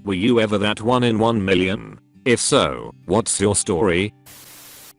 Were you ever that 1 in 1 million? If so, what's your story?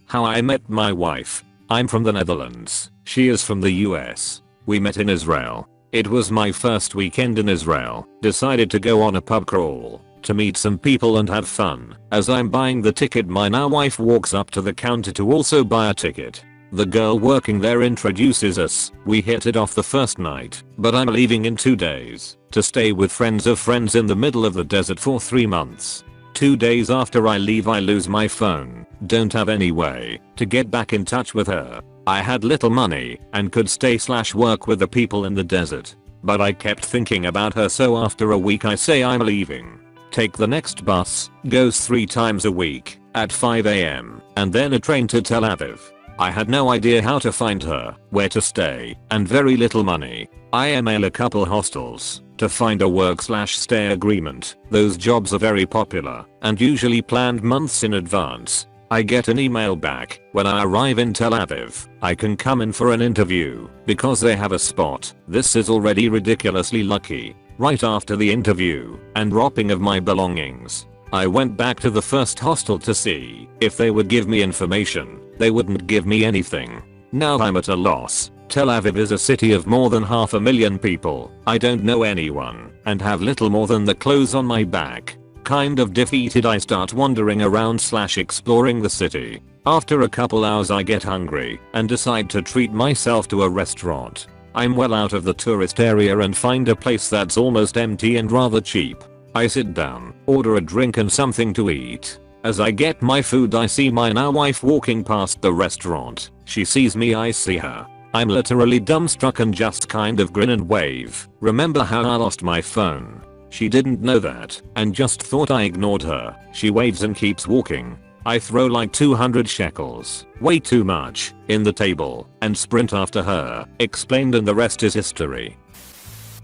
How I met my wife. I'm from the Netherlands. She is from the US. We met in Israel. It was my first weekend in Israel. Decided to go on a pub crawl to meet some people and have fun. As I'm buying the ticket, my now wife walks up to the counter to also buy a ticket. The girl working there introduces us. We hit it off the first night, but I'm leaving in 2 days to stay with friends of friends in the middle of the desert for 3 months. 2 days after I leave, I lose my phone. Don't have any way to get back in touch with her. I had little money and could stay/work with the people in the desert, but I kept thinking about her, so after a week I say I'm leaving. Take the next bus, goes 3 times a week at 5 AM, and then a train to Tel Aviv. I had no idea how to find her, where to stay, and very little money. I email a couple hostels to find a work/stay agreement. Those jobs are very popular and usually planned months in advance. I get an email back. When I arrive in Tel Aviv, I can come in for an interview because they have a spot. This is already ridiculously lucky. Right after the interview and dropping of my belongings, I went back to the first hostel to see if they would give me information. They wouldn't give me anything. Now I'm at a loss. Tel Aviv is a city of more than 500,000 people. I don't know anyone and have little more than the clothes on my back. Kind of defeated, I start wandering around/exploring the city. After a couple hours I get hungry and decide to treat myself to a restaurant. I'm well out of the tourist area and find a place that's almost empty and rather cheap. I sit down, order a drink and something to eat. As I get my food, I see my now wife walking past the restaurant. She sees me, I see her. I'm literally dumbstruck and just kind of grin and wave. Remember how I lost my phone? She didn't know that and just thought I ignored her. She waves and keeps walking. I throw like 200 shekels, way too much, in the table and sprint after her. Explained, and the rest is history.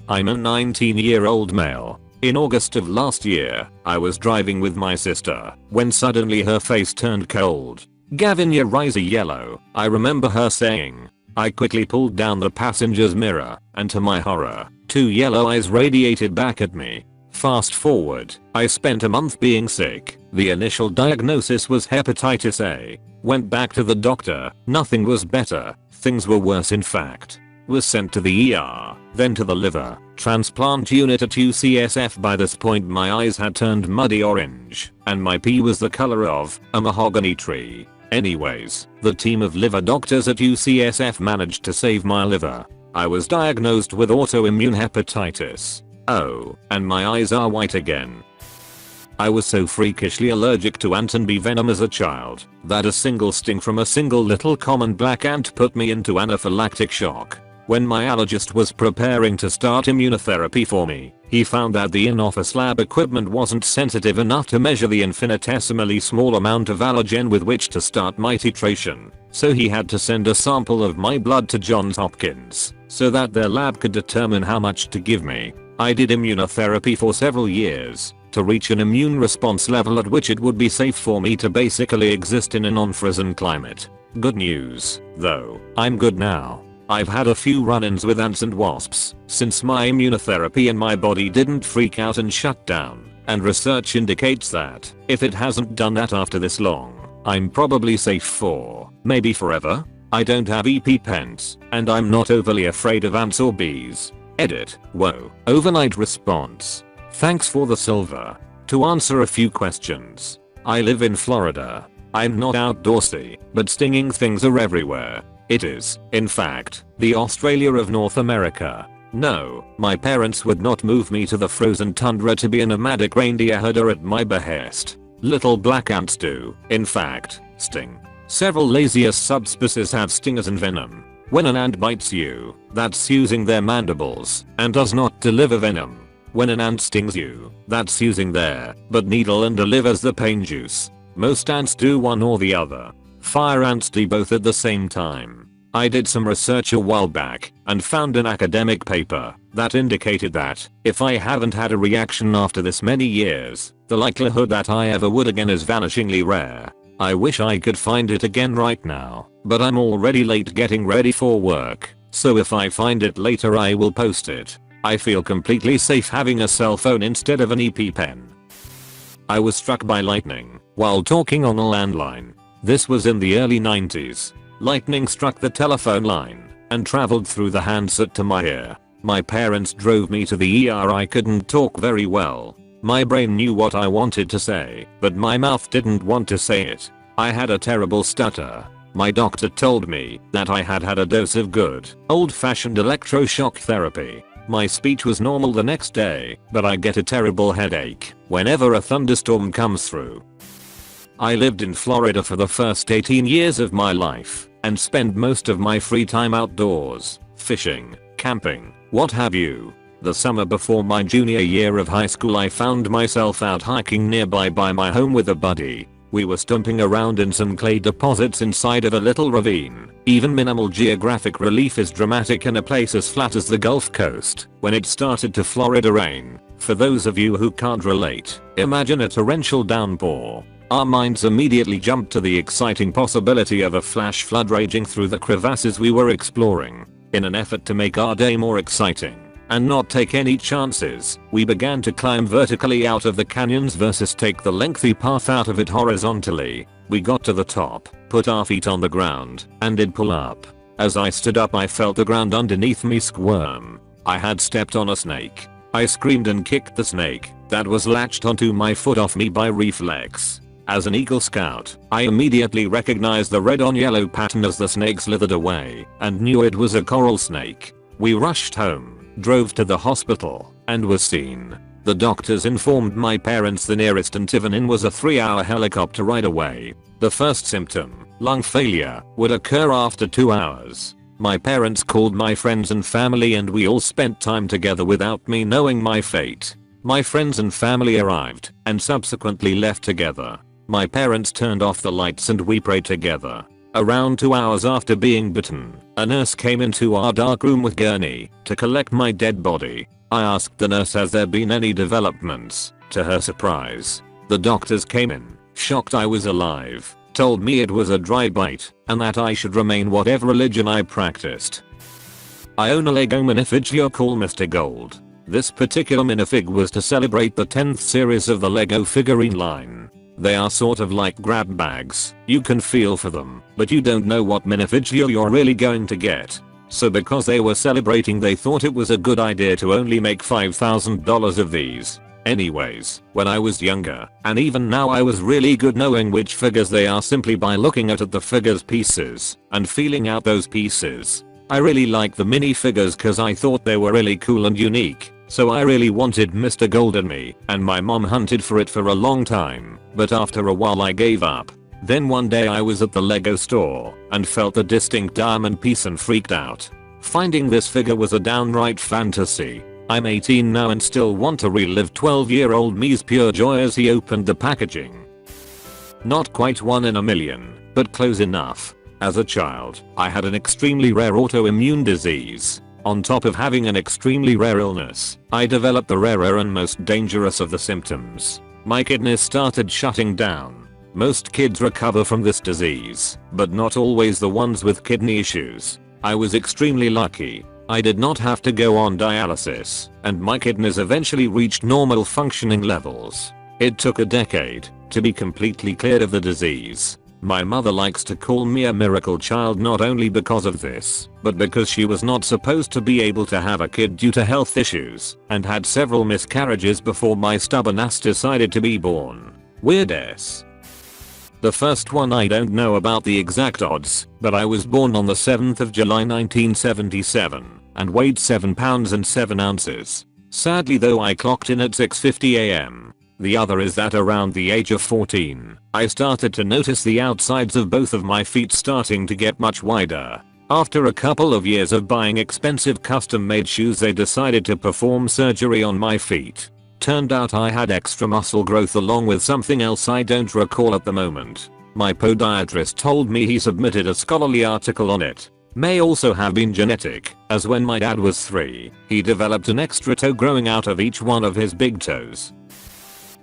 I'm a 19-year-old male. In August of last year, I was driving with my sister when suddenly her face turned cold. "Gavin, your eyes are yellow," I remember her saying. I quickly pulled down the passenger's mirror, and to my horror, 2 yellow eyes radiated back at me. Fast forward, I spent a month being sick. The initial diagnosis was hepatitis A. Went back to the doctor, nothing was better, things were worse in fact. Was sent to the ER, then to the liver transplant unit at UCSF. By this point my eyes had turned muddy orange, and my pee was the color of a mahogany tree. Anyways, the team of liver doctors at UCSF managed to save my liver. I was diagnosed with autoimmune hepatitis. Oh, and my eyes are white again. I was so freakishly allergic to ant and bee venom as a child that a single sting from a single little common black ant put me into anaphylactic shock. When my allergist was preparing to start immunotherapy for me, he found that the in-office lab equipment wasn't sensitive enough to measure the infinitesimally small amount of allergen with which to start my titration. So he had to send a sample of my blood to Johns Hopkins so that their lab could determine how much to give me. I did immunotherapy for several years to reach an immune response level at which it would be safe for me to basically exist in a non-frozen climate. Good news, though, I'm good now. I've had a few run-ins with ants and wasps since my immunotherapy, and my body didn't freak out and shut down, and research indicates that if it hasn't done that after this long, I'm probably safe for maybe forever. I don't have EpiPens, and I'm not overly afraid of ants or bees. Edit. Whoa. Overnight response. Thanks for the silver. To answer a few questions. I live in Florida. I'm not outdoorsy, but stinging things are everywhere. It is, in fact, the Australia of North America. No, my parents would not move me to the frozen tundra to be a nomadic reindeer herder at my behest. Little black ants do, in fact, sting. Several Lasius subspecies have stingers and venom. When an ant bites you, that's using their mandibles and does not deliver venom. When an ant stings you, that's using their but needle and delivers the pain juice. Most ants do one or the other. Fire ants do both at the same time. I did some research a while back and found an academic paper that indicated that if I haven't had a reaction after this many years, the likelihood that I ever would again is vanishingly rare. I wish I could find it again right now, but I'm already late getting ready for work, so if I find it later I will post it. I feel completely safe having a cell phone instead of an EpiPen. I was struck by lightning while talking on a landline. This was in the early 90s. Lightning struck the telephone line and traveled through the handset to my ear. My parents drove me to the ER. I couldn't talk very well. My brain knew what I wanted to say, but my mouth didn't want to say it. I had a terrible stutter. My doctor told me that I had had a dose of good, old-fashioned electroshock therapy. My speech was normal the next day, but I get a terrible headache whenever a thunderstorm comes through. I lived in Florida for the first 18 years of my life and spent most of my free time outdoors, fishing, camping, what have you. The summer before my junior year of high school I found myself out hiking nearby by my home with a buddy. We were stomping around in some clay deposits inside of a little ravine. Even minimal geographic relief is dramatic in a place as flat as the Gulf Coast when it started to Florida rain. For those of you who can't relate, imagine a torrential downpour. Our minds immediately jumped to the exciting possibility of a flash flood raging through the crevasses we were exploring. In an effort to make our day more exciting and not take any chances, we began to climb vertically out of the canyons versus take the lengthy path out of it horizontally. We got to the top, put our feet on the ground, and did pull up. As I stood up I felt the ground underneath me squirm. I had stepped on a snake. I screamed and kicked the snake that was latched onto my foot off me by reflex. As an Eagle Scout, I immediately recognized the red on yellow pattern as the snake slithered away and knew it was a coral snake. We rushed home, drove to the hospital, and was seen. The doctors informed my parents the nearest Antivan Inn was a 3-hour helicopter ride away. The first symptom, lung failure, would occur after 2 hours. My parents called my friends and family and we all spent time together without me knowing my fate. My friends and family arrived and subsequently left together. My parents turned off the lights and we prayed together. Around 2 hours after being bitten, a nurse came into our dark room with gurney to collect my dead body. I asked the nurse has there been any developments. To her surprise, the doctors came in, shocked I was alive, told me it was a dry bite and that I should remain whatever religion I practiced. I own a Lego minifigure called Mr. Gold. This particular minifig was to celebrate the 10th series of the Lego figurine line. They are sort of like grab bags. You can feel for them, but you don't know what minifigure you're really going to get. So because they were celebrating they thought it was a good idea to only make $5,000 of these. Anyways, when I was younger, and even now I was really good knowing which figures they are simply by looking at the figures pieces and feeling out those pieces. I really like the minifigures cause I thought they were really cool and unique. So I really wanted Mr. Gold in me, and my mom hunted for it for a long time, but after a while I gave up. Then one day I was at the Lego store and felt a distinct diamond piece and freaked out. Finding this figure was a downright fantasy. I'm 18 now and still want to relive 12-year-old me's pure joy as he opened the packaging. Not quite 1 in a million, but close enough. As a child, I had an extremely rare autoimmune disease. On top of having an extremely rare illness, I developed the rarer and most dangerous of the symptoms. My kidneys started shutting down. Most kids recover from this disease, but not always the ones with kidney issues. I was extremely lucky. I did not have to go on dialysis, and my kidneys eventually reached normal functioning levels. It took a decade to be completely cleared of the disease. My mother likes to call me a miracle child not only because of this, but because she was not supposed to be able to have a kid due to health issues and had several miscarriages before my stubborn ass decided to be born. Weird ass. The first one I don't know about the exact odds, but I was born on the 7th of July 1977 and weighed 7 pounds and 7 ounces. Sadly though I clocked in at 6:50 am. The other is that around the age of 14, I started to notice the outsides of both of my feet starting to get much wider. After a couple of years of buying expensive custom-made shoes they decided to perform surgery on my feet. Turned out I had extra muscle growth along with something else I don't recall at the moment. My podiatrist told me he submitted a scholarly article on it. May also have been genetic, as when my dad was 3, he developed an extra toe growing out of each one of his big toes.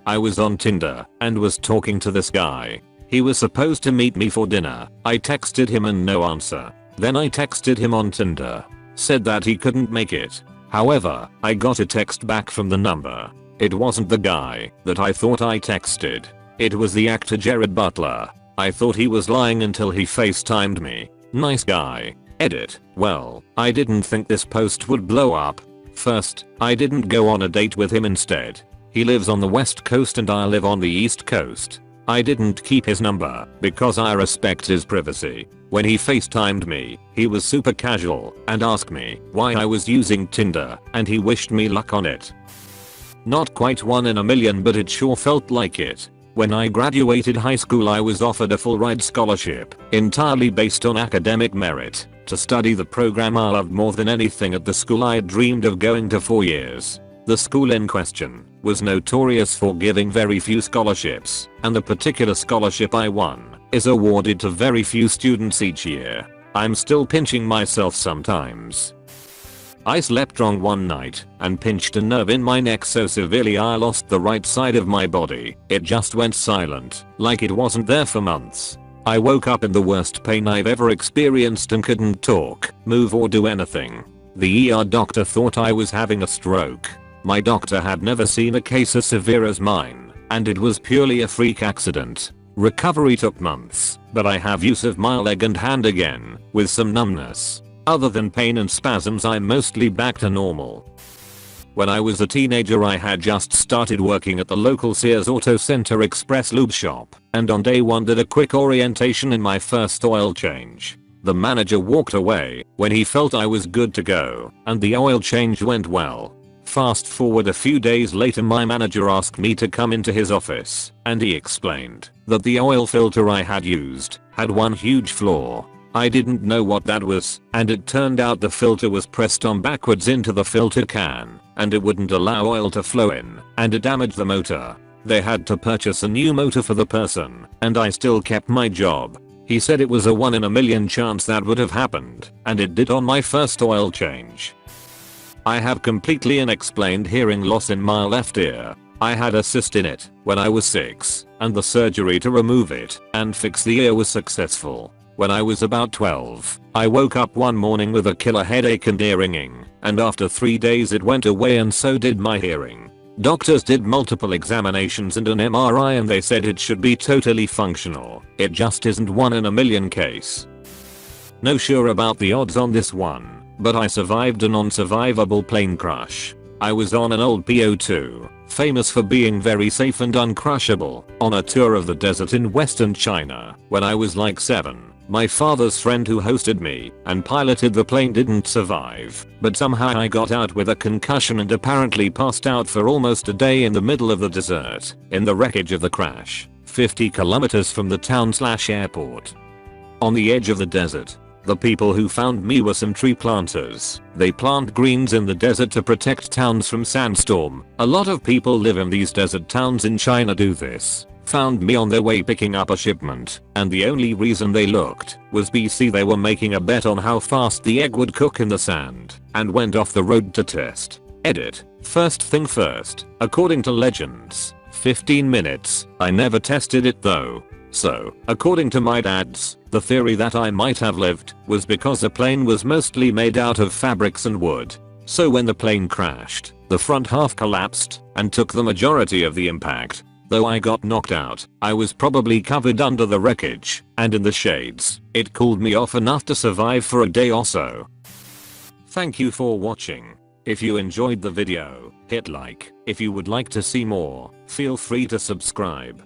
I was on Tinder and was talking to this guy. He was supposed to meet me for dinner. I texted him and no answer. Then I texted him on Tinder. Said that he couldn't make it. However, I got a text back from the number. It wasn't the guy that I thought I texted. It was the actor Jared Butler. I thought he was lying until he FaceTimed me. Nice guy. Edit. Well, I didn't think this post would blow up. First, I didn't go on a date with him instead. He lives on the west coast and I live on the east coast. I didn't keep his number because I respect his privacy. When he FaceTimed me, he was super casual and asked me why I was using Tinder, and he wished me luck on it. Not quite 1 in a million, but it sure felt like it. When I graduated high school, I was offered a full ride scholarship, entirely based on academic merit, to study the program I loved more than anything at the school I had dreamed of going to for years. The school in question was notorious for giving very few scholarships, and the particular scholarship I won is awarded to very few students each year. I'm still pinching myself sometimes. I slept wrong one night and pinched a nerve in my neck so severely I lost the right side of my body. It just went silent, like it wasn't there for months. I woke up in the worst pain I've ever experienced and couldn't talk, move or do anything. The ER doctor thought I was having a stroke. My doctor had never seen a case as severe as mine, and it was purely a freak accident. Recovery took months, but I have use of my leg and hand again, with some numbness. Other than pain and spasms, I'm mostly back to normal. When I was a teenager, I had just started working at the local Sears Auto Center Express Lube shop, and on day 1 did a quick orientation in my first oil change. The manager walked away when he felt I was good to go, and the oil change went well. Fast forward a few days later, my manager asked me to come into his office, and he explained that the oil filter I had used had one huge flaw. I didn't know what that was, and it turned out the filter was pressed on backwards into the filter can, and it wouldn't allow oil to flow in, and it damaged the motor. They had to purchase a new motor for the person, and I still kept my job. He said it was a 1 in a million chance that would have happened, and it did on my first oil change. I have completely unexplained hearing loss in my left ear. I had a cyst in it when I was 6, and the surgery to remove it and fix the ear was successful. When I was about 12, I woke up one morning with a killer headache and ear ringing, and after 3 days it went away, and so did my hearing. Doctors did multiple examinations and an MRI, and they said it should be totally functional. It just isn't 1 in a million case. No sure about the odds on this one, but I survived a non-survivable plane crash. I was on an old PO2, famous for being very safe and uncrushable, on a tour of the desert in western China when I was like 7. My father's friend who hosted me and piloted the plane didn't survive, but somehow I got out with a concussion and apparently passed out for almost a day in the middle of the desert, in the wreckage of the crash, 50 kilometers from the town/airport. On the edge of the desert. The people who found me were some tree planters. They plant greens in the desert to protect towns from sandstorm. A lot of people live in these desert towns in China do this. Found me on their way picking up a shipment, and the only reason they looked was BC they were making a bet on how fast the egg would cook in the sand, and went off the road to test. Edit. First thing first, according to legends, 15 minutes. I never tested it though. So, according to my dads, the theory that I might have lived was because the plane was mostly made out of fabrics and wood. So when the plane crashed, the front half collapsed and took the majority of the impact. Though I got knocked out, I was probably covered under the wreckage and in the shades. It cooled me off enough to survive for a day or so. Thank you for watching. If you enjoyed the video, hit like. If you would like to see more, feel free to subscribe.